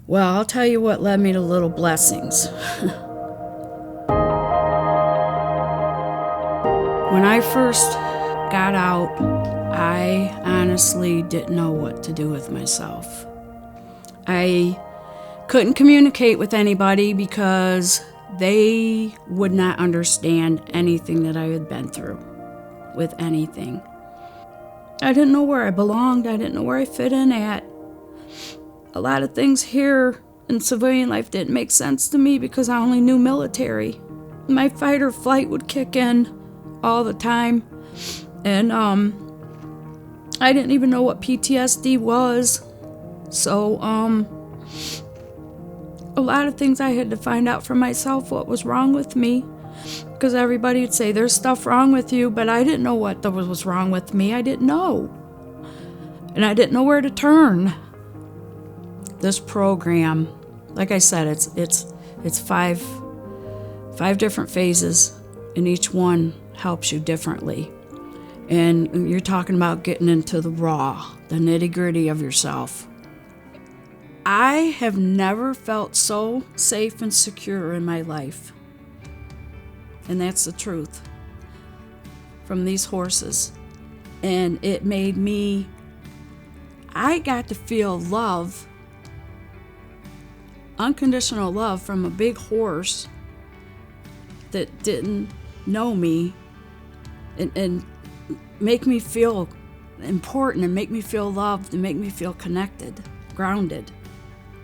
Well, I'll tell you what led me to Little Blessings. When I first got out, I honestly didn't know what to do with myself. I couldn't communicate with anybody because they would not understand anything that I had been through with anything. I didn't know where I belonged. I didn't know where I fit in at. A lot of things here in civilian life didn't make sense to me because I only knew military. My fight or flight would kick in all the time. And I didn't even know what PTSD was. So a lot of things I had to find out for myself what was wrong with me. Because everybody would say, there's stuff wrong with you, but I didn't know what was wrong with me. I didn't know. And I didn't know where to turn. This program, like I said, it's five different phases, and each one helps you differently. And you're talking about getting into the raw, the nitty-gritty of yourself. I have never felt so safe and secure in my life. And that's the truth. From these horses. And it made me, I got to feel love, unconditional love from a big horse that didn't know me and make me feel important and make me feel loved and make me feel connected, grounded.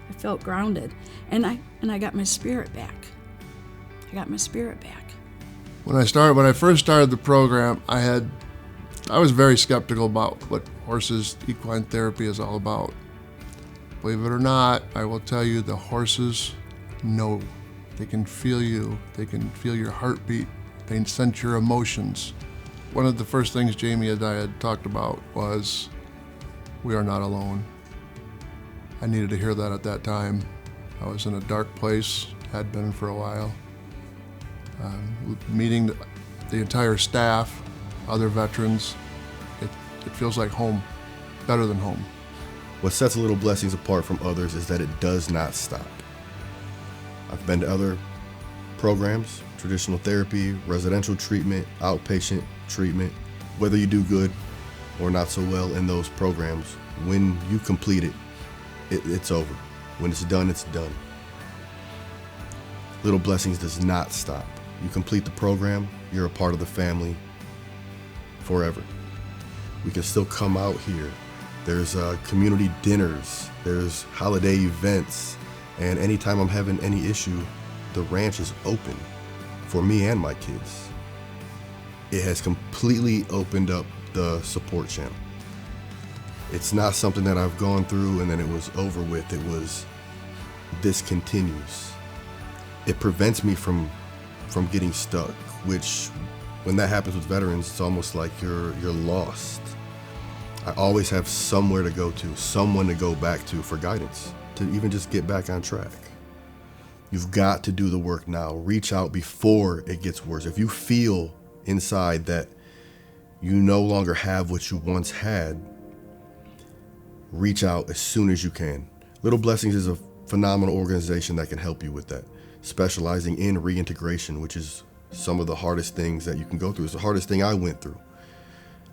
I felt grounded. And I got my spirit back. When I first started the program, I was very skeptical about what horses equine therapy is all about. Believe it or not, I will tell you the horses know. They can feel you. They can feel your heartbeat. They can sense your emotions. One of the first things Jamie and I had talked about was, we are not alone. I needed to hear that at that time. I was in a dark place, had been for a while. Meeting the entire staff, other veterans, it feels like home, better than home. What sets Little Blessings apart from others is that it does not stop. I've been to other programs, traditional therapy, residential treatment, outpatient treatment. Whether you do good or not so well in those programs, when you complete it, it's over. When it's done, it's done. Little Blessings does not stop. You complete the program, you're a part of the family forever. We can still come out here. There's community dinners, there's holiday events, and anytime I'm having any issue, the ranch is open for me and my kids. It has completely opened up the support channel. It's not something that I've gone through and then it was over with. It was, this continues. It prevents me from getting stuck, which when that happens with veterans, it's almost like you're lost. I always have somewhere to go to, someone to go back to for guidance, to even just get back on track. You've got to do the work now. Reach out before it gets worse. If you feel inside that you no longer have what you once had, reach out as soon as you can. Little Blessings is a phenomenal organization that can help you with that, specializing in reintegration, which is some of the hardest things that you can go through. It's the hardest thing I went through.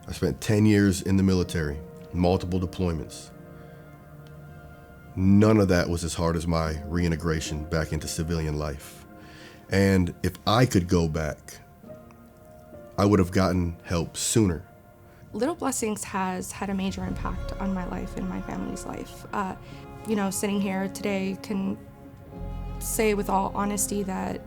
I spent 10 years in the military, multiple deployments. None of that was as hard as my reintegration back into civilian life. And if I could go back, I would have gotten help sooner. Little Blessings has had a major impact on my life and my family's life. Sitting here today can say with all honesty that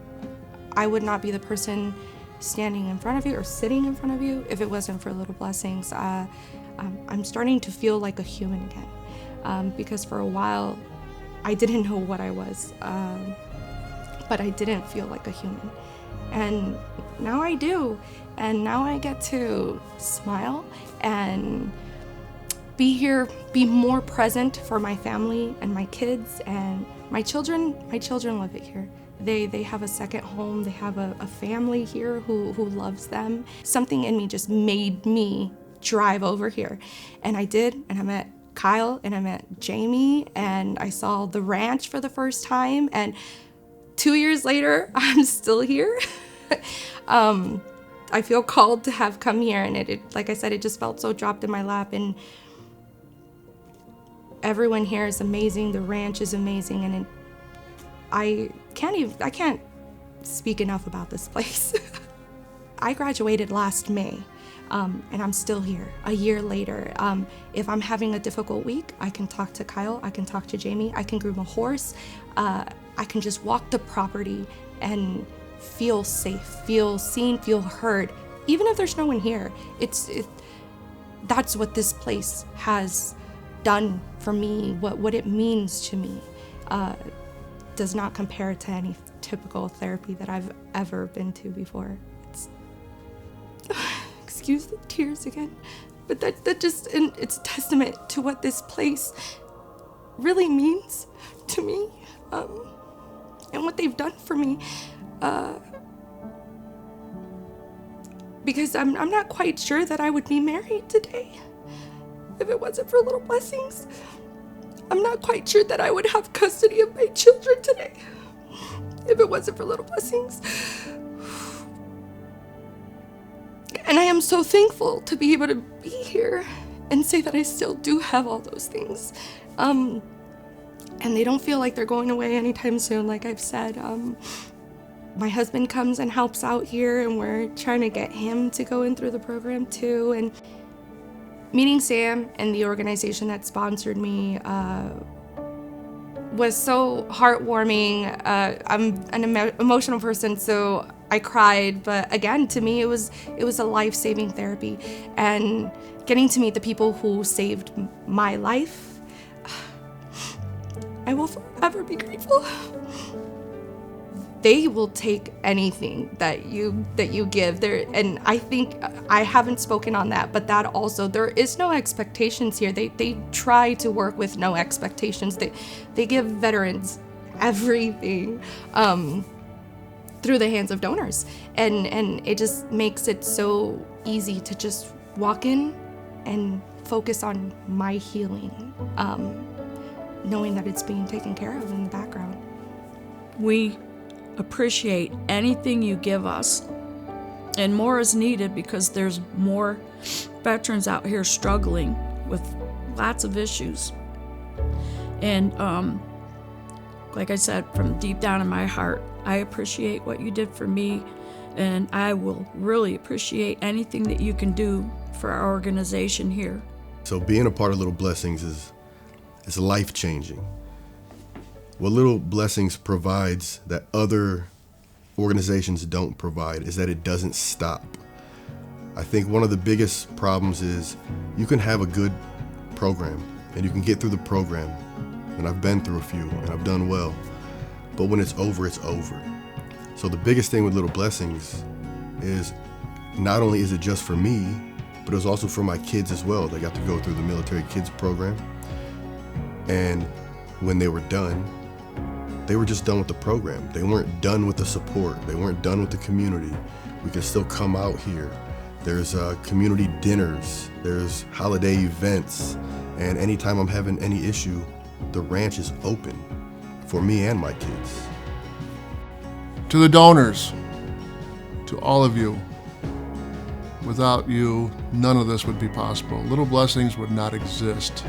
I would not be the person standing in front of you or sitting in front of you if it wasn't for Little Blessings. I'm starting to feel like a human again, because for a while I didn't know what I was, but I didn't feel like a human. And now I do, and now I get to smile and be here, be more present for my family and my kids and my children. My children love it here. They have a second home. They have a family here who loves them. Something in me just made me drive over here. And I did, and I met Kyle and I met Jamie and I saw the ranch for the first time. And 2 years later, I'm still here. I feel called to have come here, and it, like I said, it just felt so dropped in my lap. And everyone here is amazing. The ranch is amazing, and I can't speak enough about this place. I graduated last May, and I'm still here a year later. If I'm having a difficult week, I can talk to Kyle, I can talk to Jamie, I can groom a horse, I can just walk the property and feel safe, feel seen, feel heard. Even if there's no one here, that's what this place has done for me, what it means to me. Does not compare to any typical therapy that I've ever been to before. Excuse the tears again, but that just, and it's a testament to what this place really means to me, and what they've done for me. Because I'm not quite sure that I would be married today if it wasn't for Little Blessings. I'm not quite sure that I would have custody of my children today if it wasn't for Little Blessings. And I am so thankful to be able to be here and say that I still do have all those things. And they don't feel like they're going away anytime soon, like I've said. My husband comes and helps out here, and we're trying to get him to go in through the program too. And meeting Sam and the organization that sponsored me was so heartwarming. I'm an emotional person, so I cried. But again, to me, it was a life-saving therapy. And getting to meet the people who saved my life, I will forever be grateful. They will take anything that you give there, and I think I haven't spoken on that, but that also, there is no expectations here. They try to work with no expectations. They give veterans everything through the hands of donors, and it just makes it so easy to just walk in and focus on my healing, knowing that it's being taken care of in the background. We appreciate anything you give us, and more is needed because there's more veterans out here struggling with lots of issues. And like I said, from deep down in my heart, I appreciate what you did for me, and I will really appreciate anything that you can do for our organization here. So being a part of Little Blessings is life-changing. What Little Blessings provides that other organizations don't provide is that it doesn't stop. I think one of the biggest problems is you can have a good program and you can get through the program, and I've been through a few and I've done well, but when it's over, it's over. So the biggest thing with Little Blessings is not only is it just for me, but it was also for my kids as well. They got to go through the military kids program, and when they were done, they were just done with the program. They weren't done with the support. They weren't done with the community. We can still come out here. There's community dinners. There's holiday events. And anytime I'm having any issue, the ranch is open for me and my kids. To the donors, to all of you, without you, none of this would be possible. Little Blessings would not exist.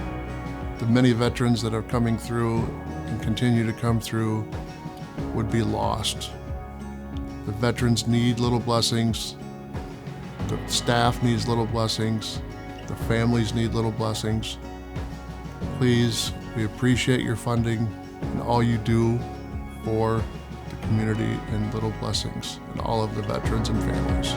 The many veterans that are coming through and continue to come through would be lost. The veterans need Little Blessings. The staff needs Little Blessings. The families need Little Blessings. Please, we appreciate your funding and all you do for the community and Little Blessings and all of the veterans and families.